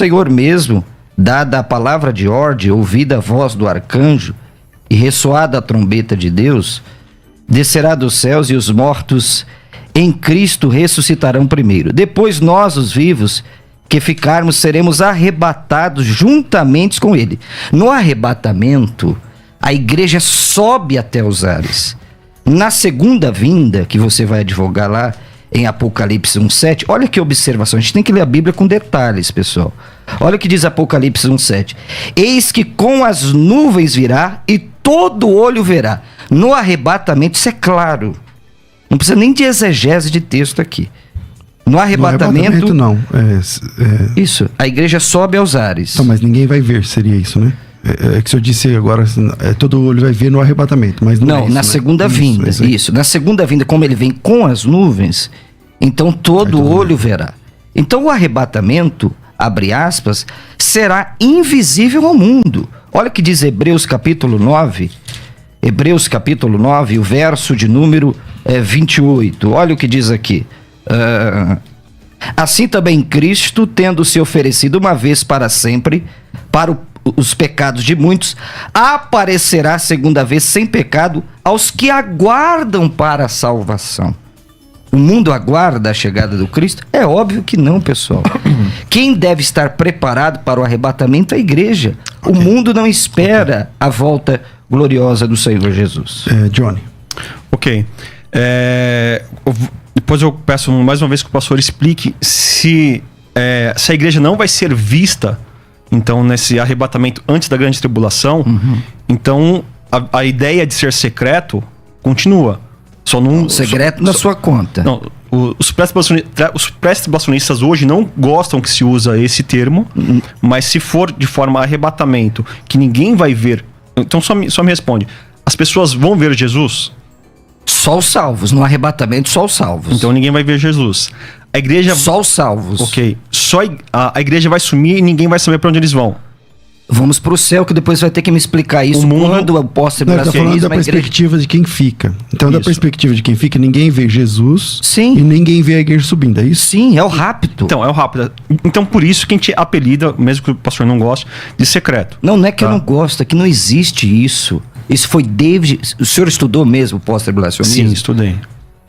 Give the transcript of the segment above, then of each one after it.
Senhor mesmo, dada a palavra de ordem, ouvida a voz do arcanjo e ressoada a trombeta de Deus, descerá dos céus e os mortos em Cristo ressuscitarão primeiro. Depois nós, os vivos, que ficarmos, seremos arrebatados juntamente com ele. No arrebatamento, a igreja sobe até os ares. Na segunda vinda, que você vai advogar lá em Apocalipse 1:7, olha que observação, a gente tem que ler a Bíblia com detalhes, pessoal. Olha o que diz Apocalipse 1:7. Eis que com as nuvens virá e todo olho verá. No arrebatamento, isso é claro. Não precisa nem de exegese de texto aqui. No arrebatamento não. Isso, a igreja sobe aos ares. Então, mas ninguém vai ver, seria isso, né? É que o senhor disse agora, todo olho vai ver no arrebatamento, mas não é isso, na segunda vinda, isso. Na segunda vinda, como ele vem com as nuvens, então todo olho verá. Então o arrebatamento, abre aspas, será invisível ao mundo. Olha o que diz Hebreus capítulo 9, o verso de número 28. Olha o que diz aqui. Assim também Cristo, tendo se oferecido uma vez para sempre, para os pecados de muitos, aparecerá segunda vez sem pecado aos que aguardam para a salvação. O mundo aguarda a chegada do Cristo? É óbvio que não, pessoal. Quem deve estar preparado para o arrebatamento é a igreja. O mundo não espera a volta gloriosa do Senhor Jesus. Johnny. Ok. Depois eu peço mais uma vez que o pastor explique se a igreja não vai ser vista, então, nesse arrebatamento antes da grande tribulação. Então a ideia de ser secreto continua. Só não secreto na sua conta. Não, os pré-tribulacionistas hoje não gostam que se usa esse termo, mas se for de forma arrebatamento, que ninguém vai ver. Então só me responde. As pessoas vão ver Jesus? Só os salvos. No arrebatamento, só os salvos. Então ninguém vai ver Jesus. A igreja... Só os salvos. Ok. Só a igreja vai sumir e ninguém vai saber para onde eles vão. Vamos pro céu, que depois vai ter que me explicar isso. Quando eu posso Ele está falando da perspectiva de quem fica. Então, da perspectiva de quem fica, ninguém vê Jesus. Sim. E ninguém vê a igreja subindo, é isso? Sim, é o rapto. Então, é o rapto. Então, por isso que a gente apelida, mesmo que o pastor não goste, de secreto. Não é que eu não gosto, é que não existe isso. Isso foi David... O senhor estudou mesmo pós-tribulacionismo? Sim, estudei.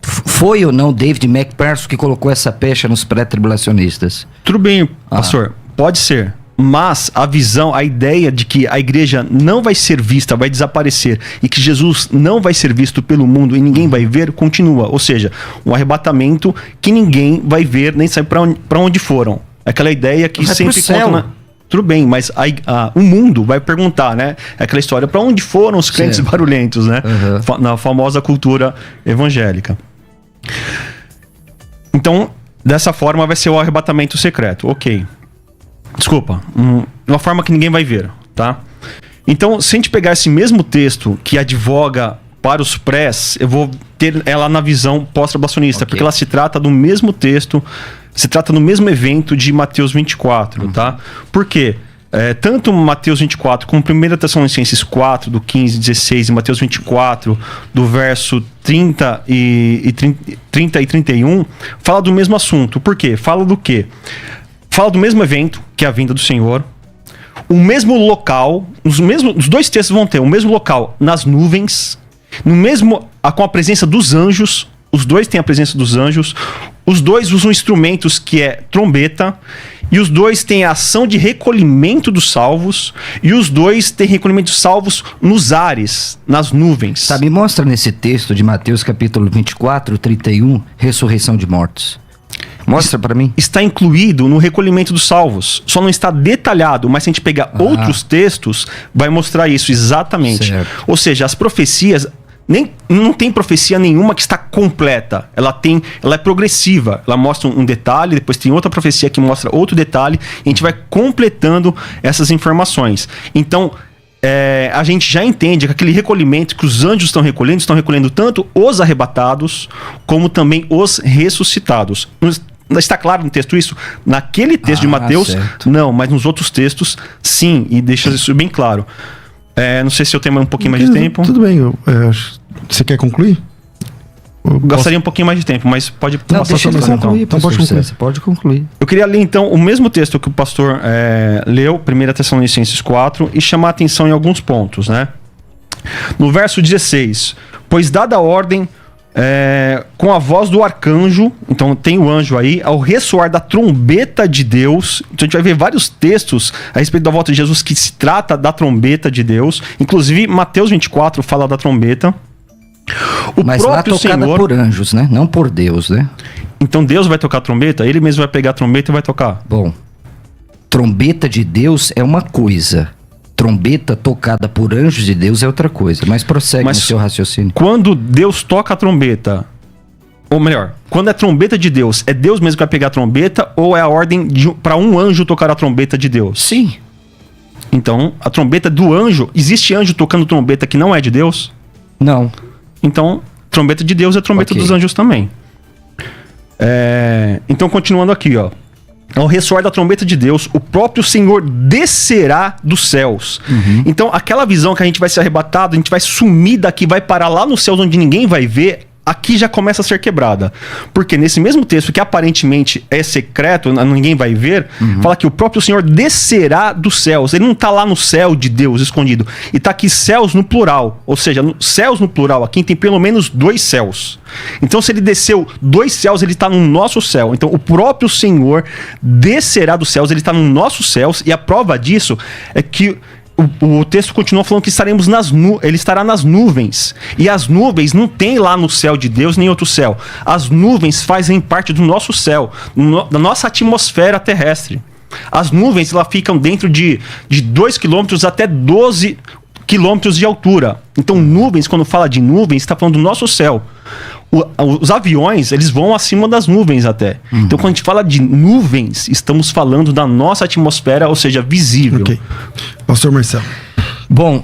Foi ou não David MacPherson que colocou essa pecha nos pré-tribulacionistas? Tudo bem, pastor. Pode ser. Mas a visão, a ideia de que a igreja não vai ser vista, vai desaparecer, e que Jesus não vai ser visto pelo mundo e ninguém vai ver, continua. Ou seja, um arrebatamento que ninguém vai ver, nem sabe para onde foram. Aquela ideia que sempre conta... Tudo bem, mas o mundo vai perguntar, né? É aquela história, para onde foram os crentes barulhentos, né? Na famosa cultura evangélica. Então, dessa forma vai ser o arrebatamento secreto. Ok. Desculpa. Uma forma que ninguém vai ver, tá? Então, se a gente pegar esse mesmo texto que advoga para os prés, eu vou ter ela na visão pós-tribulacionista, porque ela se trata do mesmo texto, se trata do mesmo evento de Mateus 24, tá? Por quê? Tanto Mateus 24 como 1 Tessalonicenses 4, do 15 e 16, e Mateus 24, do verso 30 e 31, fala do mesmo assunto. Por quê? Fala do quê? Fala do mesmo evento, que é a vinda do Senhor, o mesmo local, os dois textos vão ter o mesmo local nas nuvens, com a presença dos anjos. Os dois têm a presença dos anjos. Os dois usam instrumentos que é trombeta. E os dois têm a ação de recolhimento dos salvos. E os dois têm recolhimento dos salvos nos ares, nas nuvens. Me mostra nesse texto de Mateus capítulo 24, 31, ressurreição de mortos. Mostra para mim. Está incluído no recolhimento dos salvos. Só não está detalhado, mas se a gente pegar outros textos, vai mostrar isso exatamente. Certo. Ou seja, as profecias... Não tem profecia nenhuma que está completa. Ela é progressiva. Ela mostra um detalhe, depois tem outra profecia que mostra outro detalhe, e a gente vai completando essas informações. Então, a gente já entende que aquele recolhimento que os anjos estão recolhendo tanto os arrebatados, como também os ressuscitados. Está claro no texto isso? Naquele texto de Mateus, certo. Não, mas nos outros textos, sim, e deixa isso bem claro. Não sei se eu tenho um pouquinho mais de tempo. Tudo bem, você quer concluir? Gastaria um pouquinho mais de tempo, mas pode Não, passar deixa ele sobre isso, concluir, então. pastor Pode concluir. César, pode concluir. Eu queria ler então o mesmo texto que o pastor leu, 1 Tessalonicenses 4, e chamar a atenção em alguns pontos, né? No verso 16, pois dada a ordem com a voz do arcanjo, então tem o anjo aí, ao ressoar da trombeta de Deus. Então a gente vai ver vários textos a respeito da volta de Jesus que se trata da trombeta de Deus. Inclusive Mateus 24 fala da trombeta. Mas lá tocada por anjos, né? Não por Deus, né? Então Deus vai tocar a trombeta? Ele mesmo vai pegar a trombeta e vai tocar? Bom, trombeta de Deus é uma coisa. Trombeta tocada por anjos de Deus é outra coisa. Mas prossegue no seu raciocínio. Quando Deus toca a trombeta, ou melhor, quando é trombeta de Deus, é Deus mesmo que vai pegar a trombeta ou é a ordem para um anjo tocar a trombeta de Deus? Sim. Então, a trombeta do anjo, existe anjo tocando trombeta que não é de Deus? Não. Então, trombeta de Deus é trombeta dos anjos também. Então, continuando aqui, ó. Ao ressoar da trombeta de Deus, o próprio Senhor descerá dos céus. Então, aquela visão que a gente vai ser arrebatado, a gente vai sumir daqui, vai parar lá nos céus onde ninguém vai ver, aqui já começa a ser quebrada. Porque nesse mesmo texto, que aparentemente é secreto, ninguém vai ver, fala que o próprio Senhor descerá dos céus. Ele não está lá no céu de Deus escondido. E está aqui céus no plural. Ou seja, céus no plural, aqui tem pelo menos 2 céus. Então, se ele desceu 2 céus, ele está no nosso céu. Então, o próprio Senhor descerá dos céus, ele está nos nossos céus. E a prova disso é que o texto continua falando que ele estará nas nuvens. E as nuvens não tem lá no céu de Deus nem outro céu. As nuvens fazem parte do nosso céu, da nossa atmosfera terrestre. As nuvens lá ficam dentro de 2 quilômetros até 12 quilômetros de altura. Então, nuvens, quando fala de nuvens, está falando do nosso céu. Os aviões, eles vão acima das nuvens até. Então, quando a gente fala de nuvens, estamos falando da nossa atmosfera, ou seja, visível. Ok. Pastor Marcelo. Bom,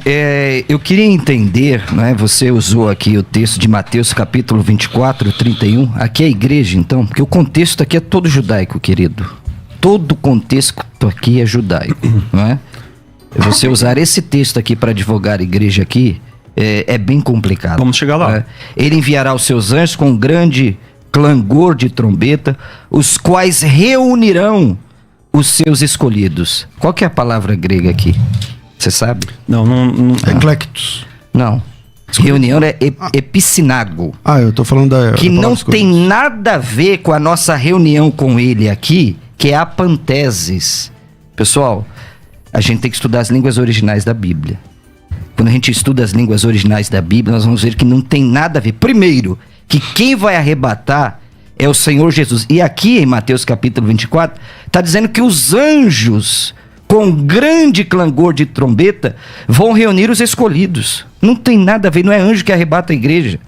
eu queria entender, né? Você usou aqui o texto de Mateus capítulo 24, 31. Aqui é a igreja, então, porque o contexto aqui é todo judaico, querido. Todo o contexto aqui é judaico, não é? Você usar esse texto aqui para advogar a igreja aqui é bem complicado. Vamos chegar lá. Ele enviará os seus anjos com um grande clangor de trombeta, os quais reunirão os seus escolhidos. Qual que é a palavra grega aqui? Você sabe? Não. Eclectos. Não. Reunião é epicinago. Eu tô falando da... Que não escolhidos. tem nada a ver com a nossa reunião com ele aqui, que é a panteses. Pessoal, a gente tem que estudar as línguas originais da Bíblia. Quando a gente estuda as línguas originais da Bíblia, nós vamos ver que não tem nada a ver. Primeiro, que quem vai arrebatar é o Senhor Jesus. E aqui em Mateus capítulo 24, está dizendo que os anjos, com grande clangor de trombeta, vão reunir os escolhidos. Não tem nada a ver, não é anjo que arrebata a igreja.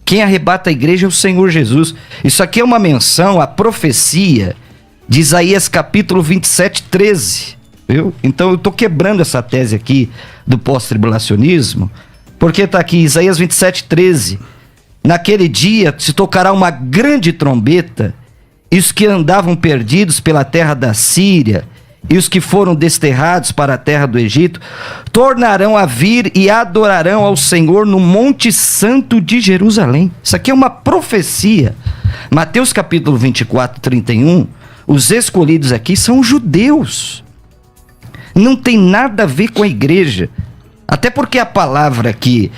Quem arrebata a igreja é o Senhor Jesus. Isso aqui é uma menção à profecia de Isaías capítulo 27, 13. Viu? Então eu estou quebrando essa tese aqui do pós-tribulacionismo, porque está aqui Isaías 27, 13. Naquele dia se tocará uma grande trombeta, e os que andavam perdidos pela terra da Síria e os que foram desterrados para a terra do Egito tornarão a vir e adorarão ao Senhor no Monte Santo de Jerusalém. Isso aqui é uma profecia. Mateus capítulo 24, 31, os escolhidos aqui são judeus. Não tem nada a ver com a igreja. Até porque a palavra aqui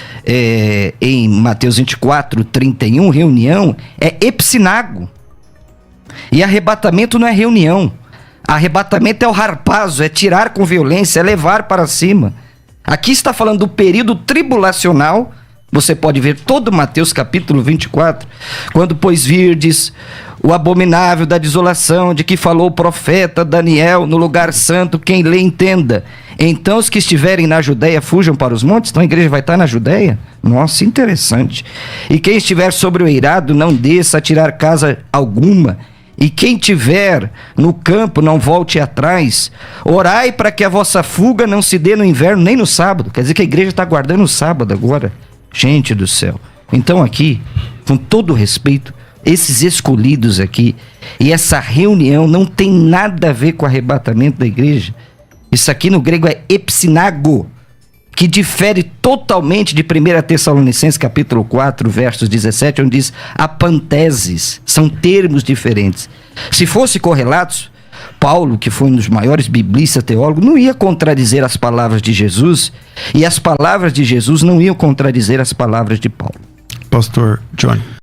em Mateus 24, 31, reunião, é epsinago. E arrebatamento não é reunião. Arrebatamento é o harpazo, é tirar com violência, é levar para cima. Aqui está falando do período tribulacional. Você pode ver todo Mateus capítulo 24. Quando, pois, virdes o abominável da desolação de que falou o profeta Daniel no lugar santo, quem lê entenda. Então os que estiverem na Judéia fujam para os montes. Então a igreja vai estar na Judéia? Nossa, interessante. E quem estiver sobre o eirado não desça a tirar casa alguma. E quem tiver no campo não volte atrás. Orai para que a vossa fuga não se dê no inverno nem no sábado. Quer dizer que a igreja está guardando o sábado agora. Gente do céu. Então aqui, com todo respeito, esses escolhidos aqui e essa reunião não tem nada a ver com o arrebatamento da igreja. Isso aqui no grego é epsinago, que difere totalmente de 1 Tessalonicenses capítulo 4, versos 17, onde diz apanteses, são termos diferentes. Se fosse correlatos, Paulo, que foi um dos maiores biblistas teólogos, não ia contradizer as palavras de Jesus, e as palavras de Jesus não iam contradizer as palavras de Paulo. Pastor Johnny.